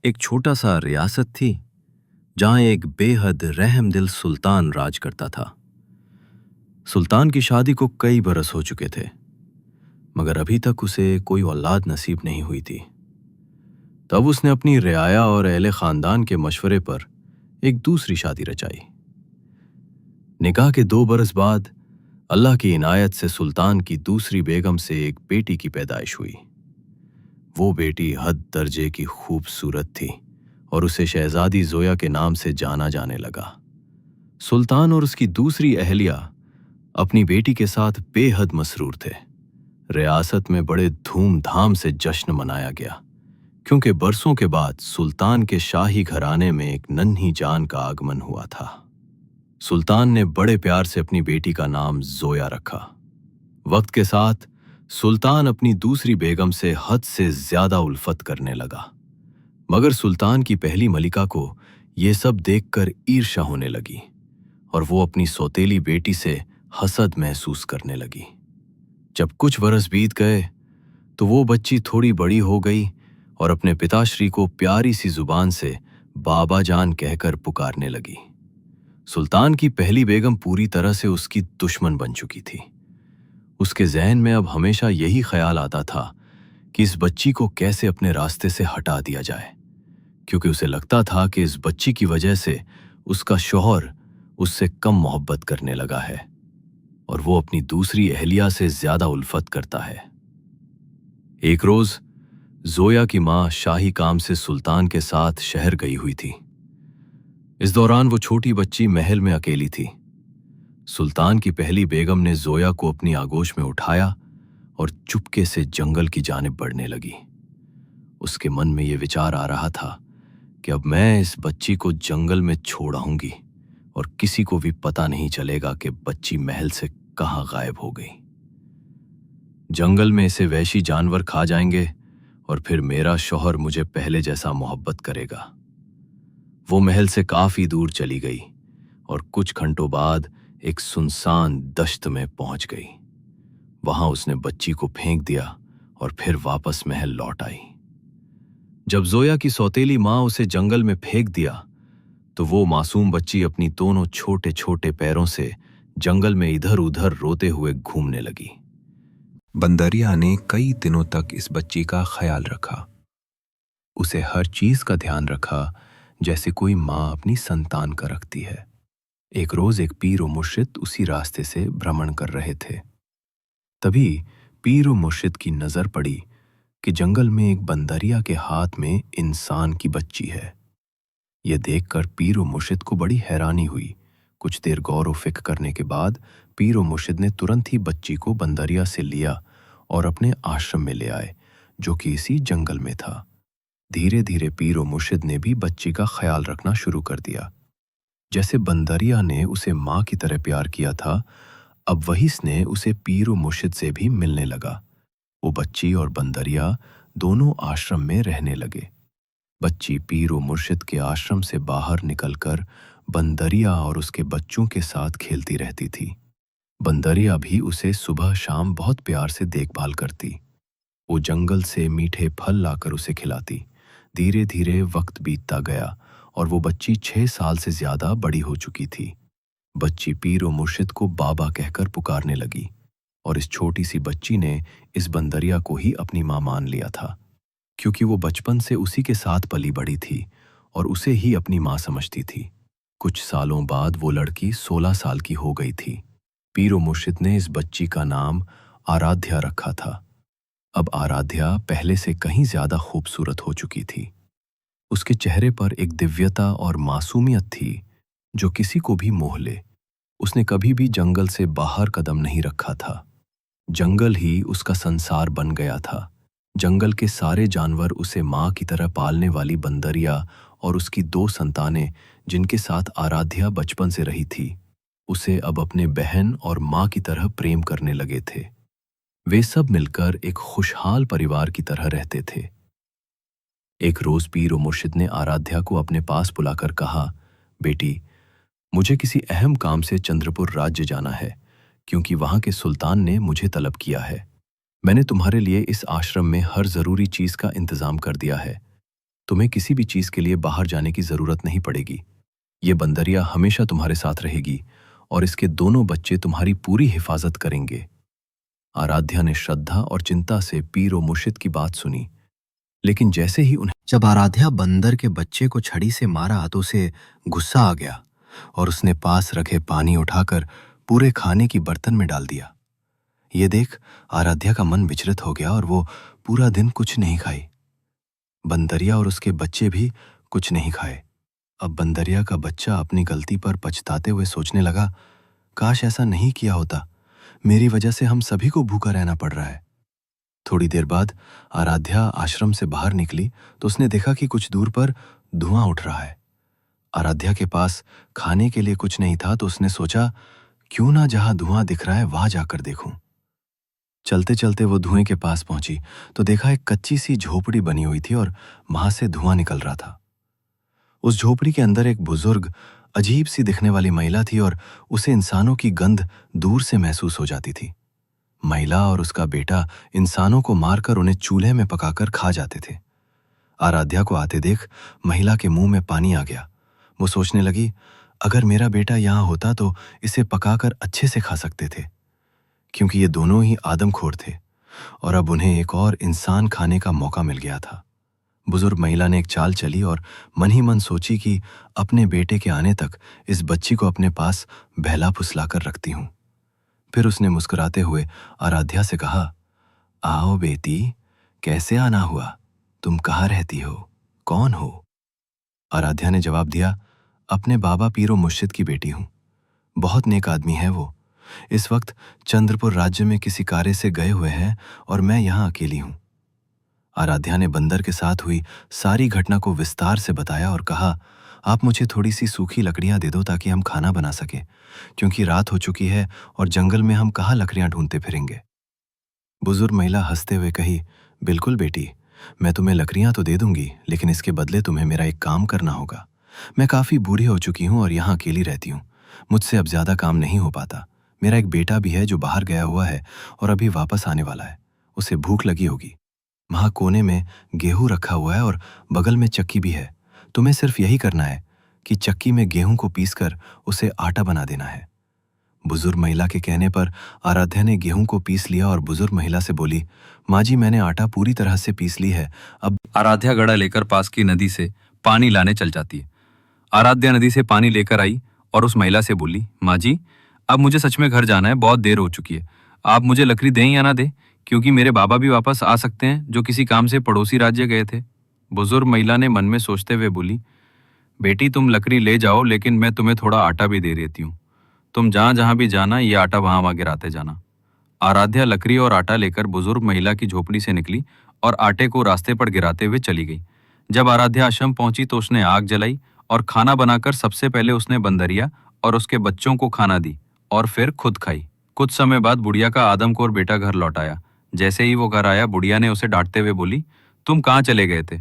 एक छोटा सा रियासत थी जहां एक बेहद रहमदिल सुल्तान राज करता था। सुल्तान की शादी को कई बरस हो चुके थे, मगर अभी तक उसे कोई औलाद नसीब नहीं हुई थी। तब उसने अपनी रियाया और अहले खानदान के मशवरे पर एक दूसरी शादी रचाई। निकाह के 2 बरस बाद अल्लाह की इनायत से सुल्तान की दूसरी बेगम से एक बेटी की पैदाइश हुई। वो बेटी हद दर्जे की खूबसूरत थी और उसे शहजादी जोया के नाम से जाना जाने लगा। सुल्तान और उसकी दूसरी अहलिया अपनी बेटी के साथ बेहद मसरूर थे। रियासत में बड़े धूमधाम से जश्न मनाया गया, क्योंकि बरसों के बाद सुल्तान के शाही घराने में एक नन्ही जान का आगमन हुआ था। सुल्तान ने बड़े प्यार से अपनी बेटी का नाम जोया रखा। वक्त के साथ सुल्तान अपनी दूसरी बेगम से हद से ज्यादा उल्फत करने लगा, मगर सुल्तान की पहली मलिका को यह सब देखकर ईर्ष्या होने लगी और वो अपनी सौतेली बेटी से हसद महसूस करने लगी। जब कुछ बरस बीत गए तो वो बच्ची थोड़ी बड़ी हो गई और अपने पिताश्री को प्यारी सी जुबान से बाबा जान कहकर पुकारने लगी। सुल्तान की पहली बेगम पूरी तरह से उसकी दुश्मन बन चुकी थी। उसके जहन में अब हमेशा यही ख्याल आता था कि इस बच्ची को कैसे अपने रास्ते से हटा दिया जाए, क्योंकि उसे लगता था कि इस बच्ची की वजह से उसका शौहर उससे कम मोहब्बत करने लगा है और वो अपनी दूसरी अहलिया से ज्यादा उल्फत करता है। एक रोज जोया की मां शाही काम से सुल्तान के साथ शहर गई हुई थी। इस दौरान वो छोटी बच्ची महल में अकेली थी। सुल्तान की पहली बेगम ने जोया को अपनी आगोश में उठाया और चुपके से जंगल की जानिब बढ़ने लगी। उसके मन में यह विचार आ रहा था कि अब मैं इस बच्ची को जंगल में छोड़ आऊंगी और किसी को भी पता नहीं चलेगा कि बच्ची महल से कहां गायब हो गई। जंगल में इसे वहशी जानवर खा जाएंगे और फिर मेरा शौहर मुझे पहले जैसा मोहब्बत करेगा। वो महल से काफी दूर चली गई और कुछ घंटों बाद एक सुनसान दश्त में पहुंच गई। वहां उसने बच्ची को फेंक दिया और फिर वापस महल लौट आई। जब जोया की सौतेली मां उसे जंगल में फेंक दिया तो वो मासूम बच्ची अपनी दोनों छोटे छोटे पैरों से जंगल में इधर उधर रोते हुए घूमने लगी। बंदरिया ने कई दिनों तक इस बच्ची का ख्याल रखा। उसे हर चीज का ध्यान रखा जैसे कोई माँ अपनी संतान का रखती है। एक रोज एक पीर और मुर्शिद उसी रास्ते से भ्रमण कर रहे थे। तभी पीर और मुर्शिद की नजर पड़ी कि जंगल में एक बंदरिया के हाथ में इंसान की बच्ची है। यह देखकर पीर और मुर्शिद को बड़ी हैरानी हुई। कुछ देर गौर व फिक्र करने के बाद पीर और मुर्शिद ने तुरंत ही बच्ची को बंदरिया से लिया और अपने आश्रम में ले आए, जो कि इसी जंगल में था। धीरे धीरे पीर और मुर्शिद ने भी बच्ची का ख्याल रखना शुरू कर दिया। जैसे बंदरिया ने उसे माँ की तरह प्यार किया था, अब वही स्नेह उसे पीर और मुर्शिद से भी मिलने लगा। वो बच्ची और बंदरिया दोनों आश्रम में रहने लगे। बच्ची पीर और मुर्शिद के आश्रम से बाहर निकलकर बंदरिया और उसके बच्चों के साथ खेलती रहती थी। बंदरिया भी उसे सुबह शाम बहुत प्यार से देखभाल करती। वो जंगल से मीठे फल लाकर उसे खिलाती। धीरे धीरे वक्त बीतता गया और वो बच्ची 6 साल से ज्यादा बड़ी हो चुकी थी। बच्ची पीर और मुर्शिद को बाबा कहकर पुकारने लगी और इस छोटी सी बच्ची ने इस बंदरिया को ही अपनी मां मान लिया था, क्योंकि वो बचपन से उसी के साथ पली बड़ी थी और उसे ही अपनी मां समझती थी। कुछ सालों बाद वो लड़की 16 साल की हो गई थी। पीर और मुर्शिद ने इस बच्ची का नाम आराध्या रखा था। अब आराध्या पहले से कहीं ज्यादा खूबसूरत हो चुकी थी। उसके चेहरे पर एक दिव्यता और मासूमियत थी जो किसी को भी मोह ले। उसने कभी भी जंगल से बाहर कदम नहीं रखा था। जंगल ही उसका संसार बन गया था। जंगल के सारे जानवर उसे माँ की तरह पालने वाली बंदरिया और उसकी 2 संतानें, जिनके साथ आराध्या बचपन से रही थी, उसे अब अपने बहन और माँ की तरह प्रेम करने लगे थे। वे सब मिलकर एक खुशहाल परिवार की तरह रहते थे। एक रोज पीर और मुर्शिद ने आराध्या को अपने पास बुलाकर कहा, बेटी, मुझे किसी अहम काम से चंद्रपुर राज्य जाना है, क्योंकि वहां के सुल्तान ने मुझे तलब किया है। मैंने तुम्हारे लिए इस आश्रम में हर जरूरी चीज का इंतजाम कर दिया है। तुम्हें किसी भी चीज के लिए बाहर जाने की जरूरत नहीं पड़ेगी। ये बंदरिया हमेशा तुम्हारे साथ रहेगी और इसके दोनों बच्चे तुम्हारी पूरी हिफाजत करेंगे। आराध्या ने श्रद्धा और चिंता से पीर और मुर्शिद की बात सुनी, लेकिन जैसे ही उन्हें जब आराध्या बंदर के बच्चे को छड़ी से मारा तो उसे गुस्सा आ गया और उसने पास रखे पानी उठाकर पूरे खाने की बर्तन में डाल दिया। ये देख आराध्या का मन विचलित हो गया और वो पूरा दिन कुछ नहीं खाई। बंदरिया और उसके बच्चे भी कुछ नहीं खाए। अब बंदरिया का बच्चा अपनी गलती पर पछताते हुए सोचने लगा, काश ऐसा नहीं किया होता, मेरी वजह से हम सभी को भूखा रहना पड़ रहा है। थोड़ी देर बाद आराध्या आश्रम से बाहर निकली तो उसने देखा कि कुछ दूर पर धुआं उठ रहा है। आराध्या के पास खाने के लिए कुछ नहीं था तो उसने सोचा, क्यों ना जहां धुआं दिख रहा है वहां जाकर देखूं। चलते चलते वो धुएं के पास पहुंची तो देखा एक कच्ची सी झोपड़ी बनी हुई थी और वहां से धुआं निकल रहा था। उस झोपड़ी के अंदर एक बुजुर्ग अजीब सी दिखने वाली महिला थी और उसे इंसानों की गंध दूर से महसूस हो जाती थी। महिला और उसका बेटा इंसानों को मारकर उन्हें चूल्हे में पकाकर खा जाते थे। आराध्या को आते देख महिला के मुंह में पानी आ गया। वो सोचने लगी, अगर मेरा बेटा यहाँ होता तो इसे पकाकर अच्छे से खा सकते थे, क्योंकि ये दोनों ही आदमखोर थे और अब उन्हें एक और इंसान खाने का मौका मिल गया था। बुजुर्ग महिला ने एक चाल चली और मन ही मन सोची कि अपने बेटे के आने तक इस बच्ची को अपने पास बहला फुसलाकर रखती हूं। फिर उसने मुस्कुराते हुए आराध्या से कहा, आओ बेटी, कैसे आना हुआ? तुम कहाँ रहती हो? कौन हो? आराध्या ने जवाब दिया, अपने बाबा पीरो मुर्शिद की बेटी हूं। बहुत नेक आदमी है वो। इस वक्त चंद्रपुर राज्य में किसी कार्य से गए हुए हैं और मैं यहाँ अकेली हूं। आराध्या ने बंदर के साथ हुई सारी घटना को विस्तार से बताया और कहा, आप मुझे थोड़ी सी सूखी लकड़ियां दे दो ताकि हम खाना बना सकें, क्योंकि रात हो चुकी है और जंगल में हम कहाँ लकड़ियां ढूंढते फिरेंगे। बुजुर्ग महिला हंसते हुए कही, बिल्कुल बेटी, मैं तुम्हें लकड़ियां तो दे दूंगी, लेकिन इसके बदले तुम्हें मेरा एक काम करना होगा। मैं काफी बूढ़ी हो चुकी हूं और यहाँ अकेली रहती हूँ। मुझसे अब ज्यादा काम नहीं हो पाता। मेरा एक बेटा भी है जो बाहर गया हुआ है और अभी वापस आने वाला है। उसे भूख लगी होगी। वहां कोने में गेहूं रखा हुआ है और बगल में चक्की भी है। तुम्हें सिर्फ यही करना है कि चक्की में गेहूं को पीसकर उसे आटा बना देना है। बुजुर्ग महिला के कहने पर आराध्या ने गेहूं को पीस लिया और बुजुर्ग महिला से बोली, माँ जी, मैंने आटा पूरी तरह से पीस ली है। अब आराध्या घड़ा लेकर पास की नदी से पानी लाने चल जाती है। आराध्या नदी से पानी लेकर आई और उस महिला से बोली, माँ जी, अब मुझे सच में घर जाना है, बहुत देर हो चुकी है। आप मुझे लकड़ी दें या ना दें, क्योंकि मेरे बाबा भी वापस आ सकते हैं जो किसी काम से पड़ोसी राज्य गए थे। बुजुर्ग महिला ने मन में सोचते हुए बोली, बेटी, तुम लकड़ी ले जाओ, लेकिन मैं तुम्हें थोड़ा आटा भी दे देती हूँ। तुम जहाँ जहाँ भी जाना ये आटा वहाँ वहाँ गिराते जाना। आराध्या लकड़ी और आटा लेकर बुजुर्ग महिला की झोपड़ी से निकली और आटे को रास्ते पर गिराते हुए चली गई। जब आराध्या आश्रम पहुंची तो उसने आग जलाई और खाना बनाकर सबसे पहले उसने बंदरिया और उसके बच्चों को खाना दी और फिर खुद खाई। कुछ समय बाद बुढ़िया का आदमखोर बेटा घर लौट आया। जैसे ही वो घर आया, बुढ़िया ने उसे डांटते हुए बोली, तुम कहाँ चले गए थे?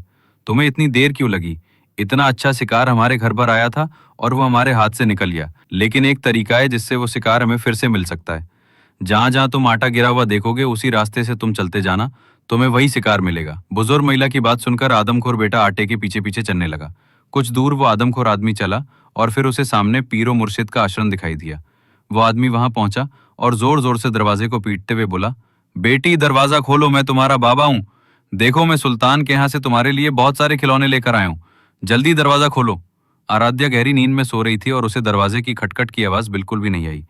तुम्हें इतनी देर क्यों लगी? इतना अच्छा शिकार हमारे घर पर आया था और वो हमारे हाथ से निकल गया। लेकिन एक तरीका है जिससे वो शिकार हमें फिर से मिल सकता है। जहां जहां तुम आटा गिरा हुआ देखोगे उसी रास्ते से तुम चलते जाना, तुम्हें वही शिकार मिलेगा। बुजुर्ग महिला की बात सुनकर आदमखोर बेटा आटे के पीछे पीछे चलने लगा। कुछ दूर वो आदमखोर आदमी चला और फिर उसे सामने पीरो मुर्शिद का आश्रम दिखाई दिया। वो आदमी वहां पहुंचा और जोर जोर से दरवाजे को पीटते हुए बोला, बेटी, दरवाजा खोलो, मैं तुम्हारा बाबा हूँ। देखो, मैं सुल्तान के यहाँ से तुम्हारे लिए बहुत सारे खिलौने लेकर आया हूँ। जल्दी दरवाजा खोलो। आराध्या गहरी नींद में सो रही थी और उसे दरवाजे की खटखट की आवाज बिल्कुल भी नहीं आई।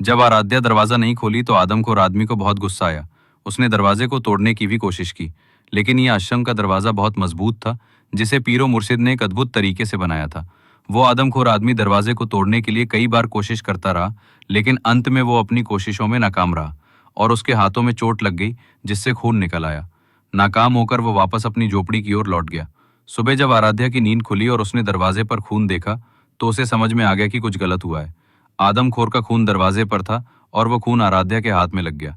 जब आराध्या दरवाजा नहीं खोली तो आदमखोर आदमी को बहुत गुस्सा आया। उसने दरवाजे को तोड़ने की भी कोशिश की, लेकिन यह आश्रम का दरवाजा बहुत मजबूत था, जिसे पीरो मुर्शिद ने एक अद्भुत तरीके से बनाया था। वो आदमखोर आदमी दरवाजे को तोड़ने के लिए कई बार कोशिश करता रहा, लेकिन अंत में वो अपनी कोशिशों में नाकाम रहा और उसके हाथों में चोट लग गई, जिससे खून निकल आया। नाकाम होकर वो वापस अपनी झोपड़ी की ओर लौट गया। सुबह जब आराध्या की नींद खुली और उसने दरवाजे पर खून देखा तो उसे समझ में आ गया कि कुछ गलत हुआ है। आदमखोर का खून दरवाजे पर था और वो खून आराध्या के हाथ में लग गया।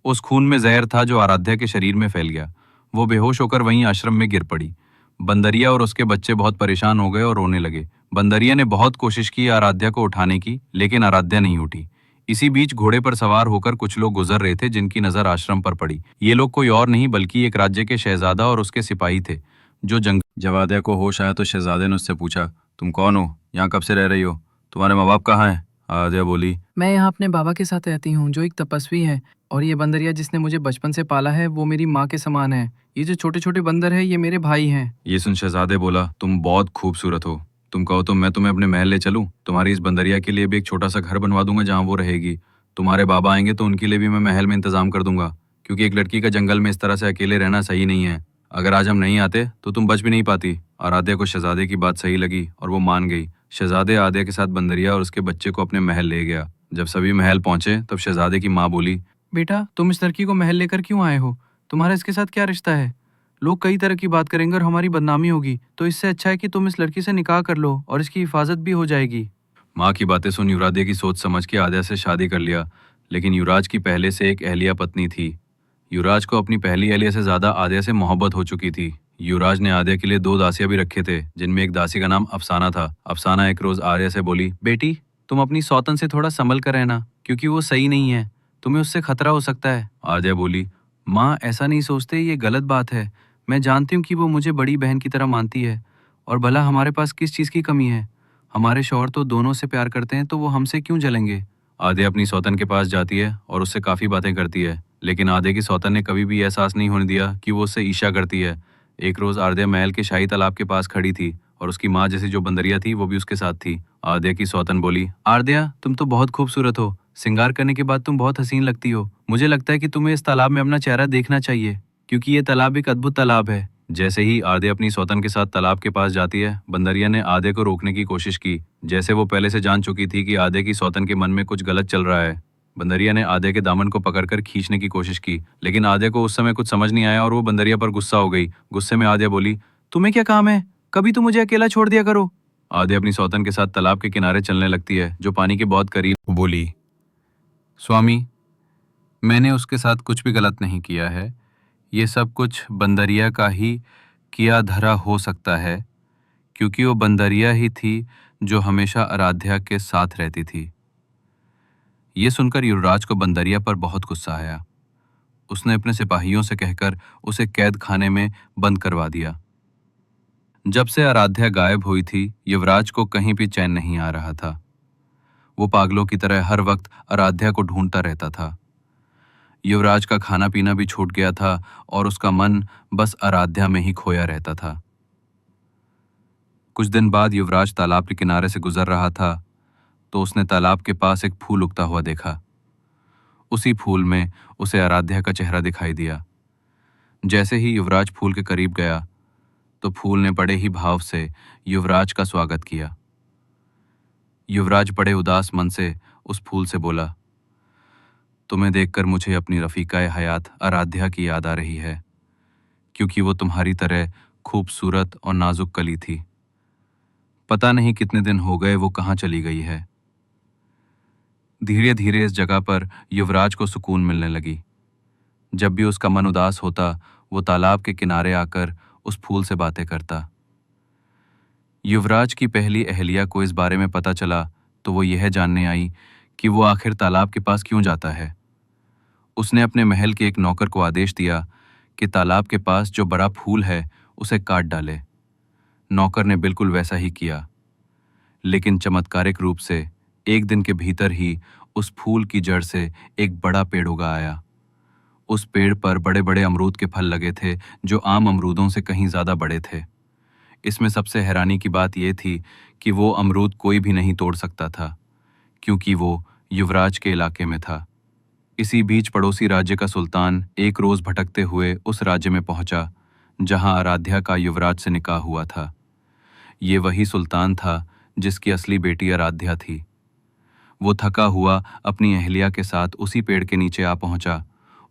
उस खून में जहर था जो आराध्या के शरीर में फैल गया। वो बेहोश होकर वहीं आश्रम में गिर पड़ी। बंदरिया और उसके बच्चे बहुत परेशान हो गए और रोने लगे। बंदरिया ने बहुत कोशिश की आराध्या को उठाने की, लेकिन आराध्या नहीं उठी। इसी बीच घोड़े पर सवार होकर कुछ लोग गुजर रहे थे, जिनकी नजर आश्रम पर पड़ी। ये लोग कोई और नहीं बल्कि एक राज्य के शहजादा और उसके सिपाही थे। जो जंग जब आद्या को होश आया तो शहजादे ने उससे पूछा, तुम कौन हो, यहाँ कब से रह रही हो, तुम्हारे माँ बाप कहाँ हैं? आद्या बोली, मैं यहाँ अपने बाबा के साथ रहती हूँ जो एक तपस्वी है, और ये बंदरिया जिसने मुझे बचपन से पाला है वो मेरी माँ के समान है। ये जो छोटे छोटे बंदर है ये मेरे भाई हैं। ये सुन शहजादे बोला, तुम बहुत खूबसूरत हो, तुम कहो तो मैं तुम्हें अपने महल ले चलूं, तुम्हारी इस बंदरिया के लिए भी एक छोटा सा घर बनवा दूंगा जहाँ वो रहेगी। तुम्हारे बाबा आएंगे तो उनके लिए भी मैं महल में इंतजाम कर दूंगा, क्योंकि एक लड़की का जंगल में इस तरह से अकेले रहना सही नहीं है। अगर आज हम नहीं आते तो तुम बच भी नहीं पाती। और आद्या को शहजादे की बात सही लगी और वो मान गई। शहजादे आद्या के साथ बंदरिया और उसके बच्चे को अपने महल ले गया। जब सभी महल पहुंचे तब शहजादे की माँ बोली, बेटा तुम इस लड़की को महल लेकर क्यों आए हो? तुम्हारा इसके साथ क्या रिश्ता है? लोग कई तरह की बात करेंगे और हमारी बदनामी होगी, तो इससे अच्छा है कि तुम इस लड़की से निकाह कर लो और इसकी हिफाजत भी हो जाएगी। माँ की बातें सुन युवराज की सोच समझ के आद्या से शादी कर लिया। लेकिन युवराज की पहले से एक अहलिया पत्नी थी। युवराज को अपनी पहली अहलिया से ज्यादा आद्या से मोहब्बत हो चुकी थी। युवराज ने आद्या के लिए 2 दासियां भी रखे थे, जिनमें एक दासी का नाम अफसाना था। अफसाना एक रोज आर्या से बोली, बेटी तुम अपनी सौतन से थोड़ा संभल कर रहना, क्योंकि वो सही नहीं है, तुम्हें उससे खतरा हो सकता है। आद्या बोली, माँ ऐसा नहीं सोचते, ये गलत बात है। मैं जानती हूँ कि वो मुझे बड़ी बहन की तरह मानती है, और भला हमारे पास किस चीज़ की कमी है? हमारे शौहर तो दोनों से प्यार करते हैं, तो वो हमसे क्यों जलेंगे? आद्या अपनी सौतन के पास जाती है और उससे काफ़ी बातें करती है, लेकिन आद्या की सौतन ने कभी भी एहसास नहीं होने दिया कि वो उससे ईर्ष्या करती है। एक रोज़ आद्या महल के शाही तालाब के पास खड़ी थी और उसकी माँ जैसी जो बंदरिया थी वो भी उसके साथ थी। आद्या की सौतन बोली, आद्या तुम तो बहुत खूबसूरत हो, श्रृंगार करने के बाद तुम बहुत हसीन लगती हो। मुझे लगता है कि तुम्हें इस तालाब में अपना चेहरा देखना चाहिए, क्योंकि ये तालाब एक अद्भुत तालाब है। जैसे ही आद्या अपनी सौतन के साथ तालाब के पास जाती है, बंदरिया ने आद्या को रोकने की कोशिश की, जैसे वो पहले से जान चुकी थी कि आद्या की सौतन के मन में कुछ गलत चल रहा है। बंदरिया ने आद्या के दामन को पकड़कर खींचने की कोशिश की, लेकिन आद्या को उस समय कुछ समझ नहीं आया और वो बंदरिया पर गुस्सा हो गई। गुस्से में आद्या बोली, तुम्हें क्या काम है? कभी तो मुझे अकेला छोड़ दिया करो। आद्या अपनी सौतन के साथ तालाब के किनारे चलने लगती है, जो पानी के बहुत करीब। बोली, स्वामी मैंने उसके साथ कुछ भी गलत नहीं किया है, ये सब कुछ बंदरिया का ही किया धरा हो सकता है, क्योंकि वो बंदरिया ही थी जो हमेशा आराध्या के साथ रहती थी। ये सुनकर युवराज को बंदरिया पर बहुत गुस्सा आया। उसने अपने सिपाहियों से कहकर उसे कैद खाने में बंद करवा दिया। जब से आराध्या गायब हुई थी, युवराज को कहीं भी चैन नहीं आ रहा था। वो पागलों की तरह हर वक्त आराध्या को ढूंढता रहता था। युवराज का खाना पीना भी छूट गया था और उसका मन बस आराध्या में ही खोया रहता था। कुछ दिन बाद युवराज तालाब के किनारे से गुजर रहा था, तो उसने तालाब के पास एक फूल उगता हुआ देखा। उसी फूल में उसे आराध्या का चेहरा दिखाई दिया। जैसे ही युवराज फूल के करीब गया, तो फूल ने बड़े ही भाव से युवराज का स्वागत किया। युवराज बड़े उदास मन से उस फूल से बोला, तुम्हें देखकर मुझे अपनी रफीकाए हयात आराध्या की याद आ रही है, क्योंकि वो तुम्हारी तरह खूबसूरत और नाजुक कली थी। पता नहीं कितने दिन हो गए वो कहाँ चली गई है। धीरे धीरे इस जगह पर युवराज को सुकून मिलने लगी। जब भी उसका मन उदास होता, वो तालाब के किनारे आकर उस फूल से बातें करता। युवराज की पहली अहलिया को इस बारे में पता चला तो वो यह जानने आई कि वो आखिर तालाब के पास क्यों जाता है। उसने अपने महल के एक नौकर को आदेश दिया कि तालाब के पास जो बड़ा फूल है उसे काट डाले। नौकर ने बिल्कुल वैसा ही किया, लेकिन चमत्कारिक रूप से एक दिन के भीतर ही उस फूल की जड़ से एक बड़ा पेड़ उगा आया। उस पेड़ पर बड़े बड़े अमरूद के फल लगे थे, जो आम अमरूदों से कहीं ज्यादा बड़े थे। इसमें सबसे हैरानी की बात यह थी कि वो अमरूद कोई भी नहीं तोड़ सकता था, क्योंकि वो युवराज के इलाके में था। इसी बीच पड़ोसी राज्य का सुल्तान एक रोज भटकते हुए उस राज्य में पहुंचा जहां आराध्या का युवराज से निकाह हुआ था। ये वही सुल्तान था जिसकी असली बेटी आराध्या थी। वो थका हुआ अपनी अहलिया के साथ उसी पेड़ के नीचे आ पहुंचा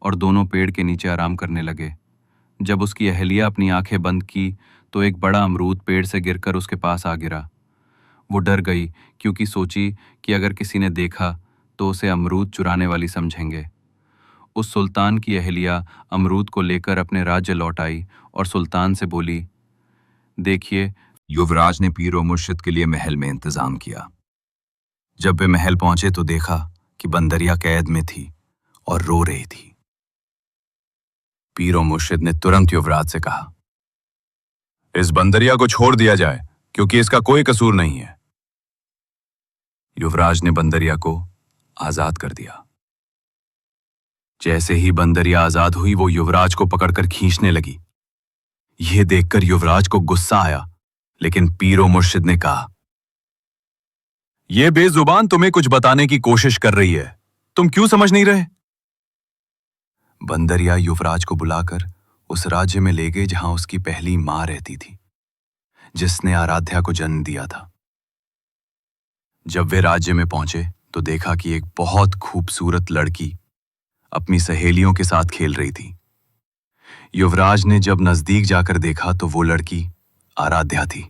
और दोनों पेड़ के नीचे आराम करने लगे। जब उसकी अहलिया अपनी आंखें बंद की तो एक बड़ा अमरूद पेड़ से गिरकर उसके पास आ गिरा। वो डर गई, क्योंकि सोची कि अगर किसी ने देखा तो उसे अमरूद चुराने वाली समझेंगे। उस सुल्तान की अहलिया अमरूद को लेकर अपने राज्य लौट आई और सुल्तान से बोली, देखिए, युवराज ने पीर और मुर्शिद के लिए महल में इंतजाम किया। जब वे महल पहुंचे तो देखा कि बंदरिया कैद में थी और रो रही थी। पीर और मुर्शिद ने तुरंत युवराज से कहा, इस बंदरिया को छोड़ दिया जाए क्योंकि इसका कोई कसूर नहीं है। युवराज ने बंदरिया को आजाद कर दिया। जैसे ही बंदरिया आजाद हुई वो युवराज को पकड़कर खींचने लगी। यह देखकर युवराज को गुस्सा आया, लेकिन पीरो मुर्शिद ने कहा, यह बेजुबान तुम्हें कुछ बताने की कोशिश कर रही है, तुम क्यों समझ नहीं रहे? बंदरिया युवराज को बुलाकर उस राज्य में ले गए जहां उसकी पहली मां रहती थी, जिसने आराध्या को जन्म दिया था। जब वे राज्य में पहुंचे तो देखा कि एक बहुत खूबसूरत लड़की अपनी सहेलियों के साथ खेल रही थी। युवराज ने जब नजदीक जाकर देखा तो वो लड़की आराध्या थी।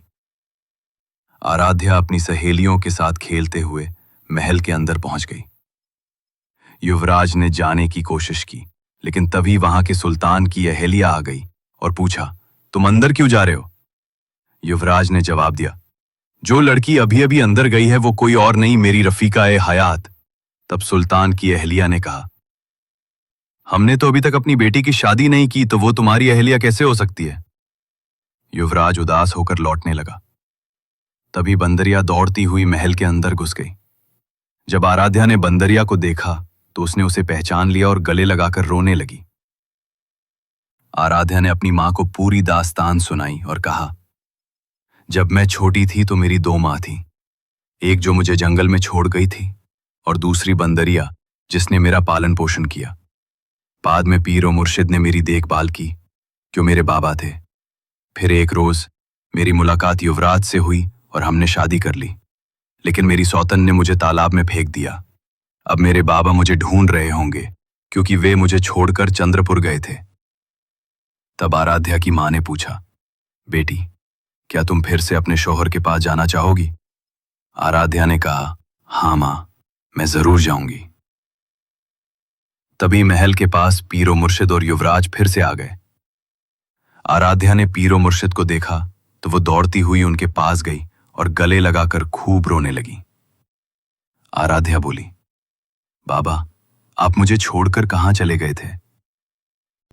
आराध्या अपनी सहेलियों के साथ खेलते हुए महल के अंदर पहुंच गई। युवराज ने जाने की कोशिश की, लेकिन तभी वहां के सुल्तान की अहेलिया आ गई और पूछा, तुम अंदर क्यों जा रहे हो? युवराज ने जवाब दिया, जो लड़की अभी अभी अंदर गई है वो कोई और नहीं, मेरी रफीका ए हयात। तब सुल्तान की अहेलिया ने कहा, हमने तो अभी तक अपनी बेटी की शादी नहीं की, तो वो तुम्हारी अहेलिया कैसे हो सकती है? युवराज उदास होकर लौटने लगा। तभी बंदरिया दौड़ती हुई महल के अंदर घुस गई। जब आराध्या ने बंदरिया को देखा तो उसने उसे पहचान लिया और गले लगाकर रोने लगी। आराध्या ने अपनी मां को पूरी दास्तान सुनाई और कहा, जब मैं छोटी थी तो मेरी दो मां थी, एक जो मुझे जंगल में छोड़ गई थी और दूसरी बंदरिया जिसने मेरा पालन पोषण किया। बाद में पीर और मुर्शिद ने मेरी देखभाल की, जो मेरे बाबा थे। फिर एक रोज मेरी मुलाकात युवराज से हुई और हमने शादी कर ली, लेकिन मेरी सौतन ने मुझे तालाब में फेंक दिया। अब मेरे बाबा मुझे ढूंढ रहे होंगे क्योंकि वे मुझे छोड़कर चंद्रपुर गए थे। तब आराध्या की मां ने पूछा, बेटी, क्या तुम फिर से अपने शौहर के पास जाना चाहोगी? आराध्या ने कहा, हाँ मां, मैं जरूर जाऊंगी। तभी महल के पास पीरो मुर्शिद और युवराज फिर से आ गए। आराध्या ने पीरो मुर्शिद को देखा तो वो दौड़ती हुई उनके पास गई और गले लगाकर खूब रोने लगी। आराध्या बोली, बाबा, आप मुझे छोड़कर कहां चले गए थे?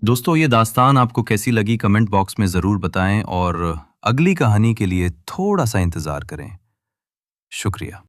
दोस्तों, ये दास्तान आपको कैसी लगी कमेंट बॉक्स में ज़रूर बताएं और अगली कहानी के लिए थोड़ा सा इंतज़ार करें। शुक्रिया।